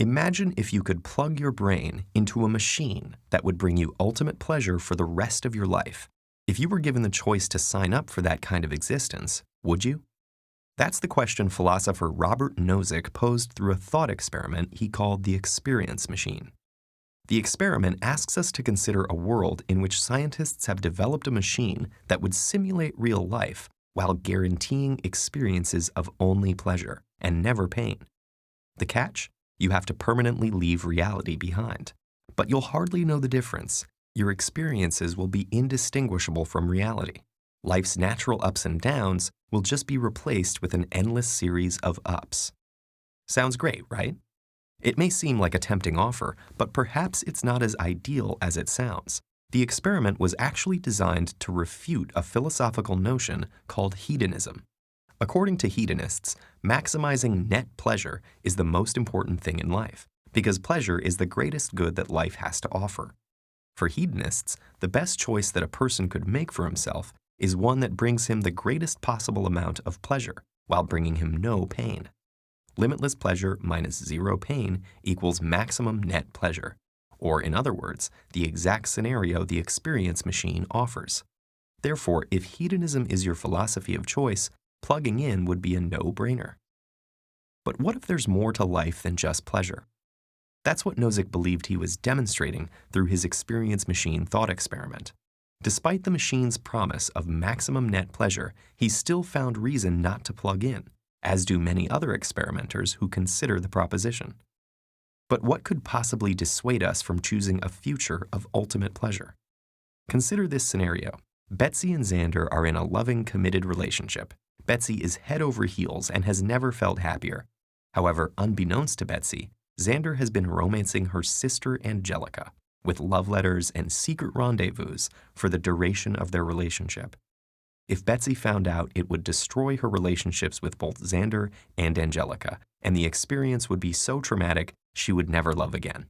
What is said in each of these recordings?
Imagine if you could plug your brain into a machine that would bring you ultimate pleasure for the rest of your life. If you were given the choice to sign up for that kind of existence, would you? That's the question philosopher Robert Nozick posed through a thought experiment he called the experience machine. The experiment asks us to consider a world in which scientists have developed a machine that would simulate real life while guaranteeing experiences of only pleasure and never pain. The catch? You have to permanently leave reality behind. But you'll hardly know the difference. Your experiences will be indistinguishable from reality. Life's natural ups and downs will just be replaced with an endless series of ups. Sounds great, right? It may seem like a tempting offer, but perhaps it's not as ideal as it sounds. The experiment was actually designed to refute a philosophical notion called hedonism. According to hedonists, maximizing net pleasure is the most important thing in life, because pleasure is the greatest good that life has to offer. For hedonists, the best choice that a person could make for himself is one that brings him the greatest possible amount of pleasure, while bringing him no pain. Limitless pleasure minus zero pain equals maximum net pleasure, or in other words, the exact scenario the experience machine offers. Therefore, if hedonism is your philosophy of choice, plugging in would be a no-brainer. But what if there's more to life than just pleasure? That's what Nozick believed he was demonstrating through his experience machine thought experiment. Despite the machine's promise of maximum net pleasure, he still found reason not to plug in, as do many other experimenters who consider the proposition. But what could possibly dissuade us from choosing a future of ultimate pleasure? Consider this scenario. Betsy and Xander are in a loving, committed relationship. Betsy is head over heels and has never felt happier. However, unbeknownst to Betsy, Xander has been romancing her sister Angelica with love letters and secret rendezvous for the duration of their relationship. If Betsy found out, it would destroy her relationships with both Xander and Angelica, and the experience would be so traumatic she would never love again.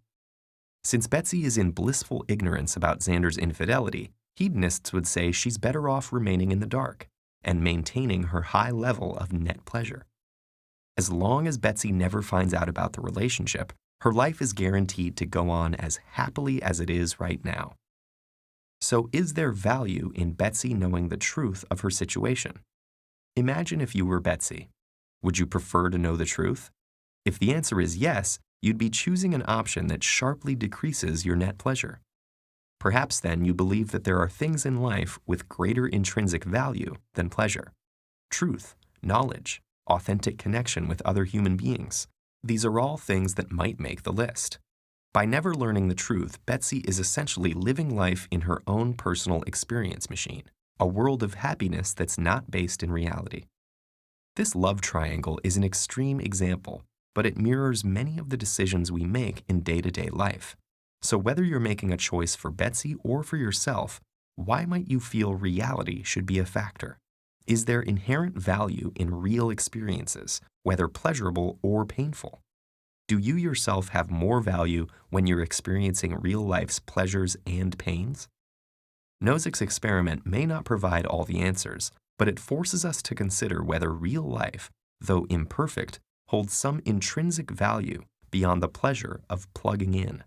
Since Betsy is in blissful ignorance about Xander's infidelity, hedonists would say she's better off remaining in the dark and maintaining her high level of net pleasure. As long as Betsy never finds out about the relationship, her life is guaranteed to go on as happily as it is right now. So is there value in Betsy knowing the truth of her situation? Imagine if you were Betsy. Would you prefer to know the truth? If the answer is yes, you'd be choosing an option that sharply decreases your net pleasure. Perhaps then you believe that there are things in life with greater intrinsic value than pleasure. Truth, knowledge, authentic connection with other human beings. These are all things that might make the list. By never learning the truth, Betsy is essentially living life in her own personal experience machine, a world of happiness that's not based in reality. This love triangle is an extreme example, but it mirrors many of the decisions we make in day-to-day life. So whether you're making a choice for Betsy or for yourself, why might you feel reality should be a factor? Is there inherent value in real experiences, whether pleasurable or painful? Do you yourself have more value when you're experiencing real life's pleasures and pains? Nozick's experiment may not provide all the answers, but it forces us to consider whether real life, though imperfect, holds some intrinsic value beyond the pleasure of plugging in.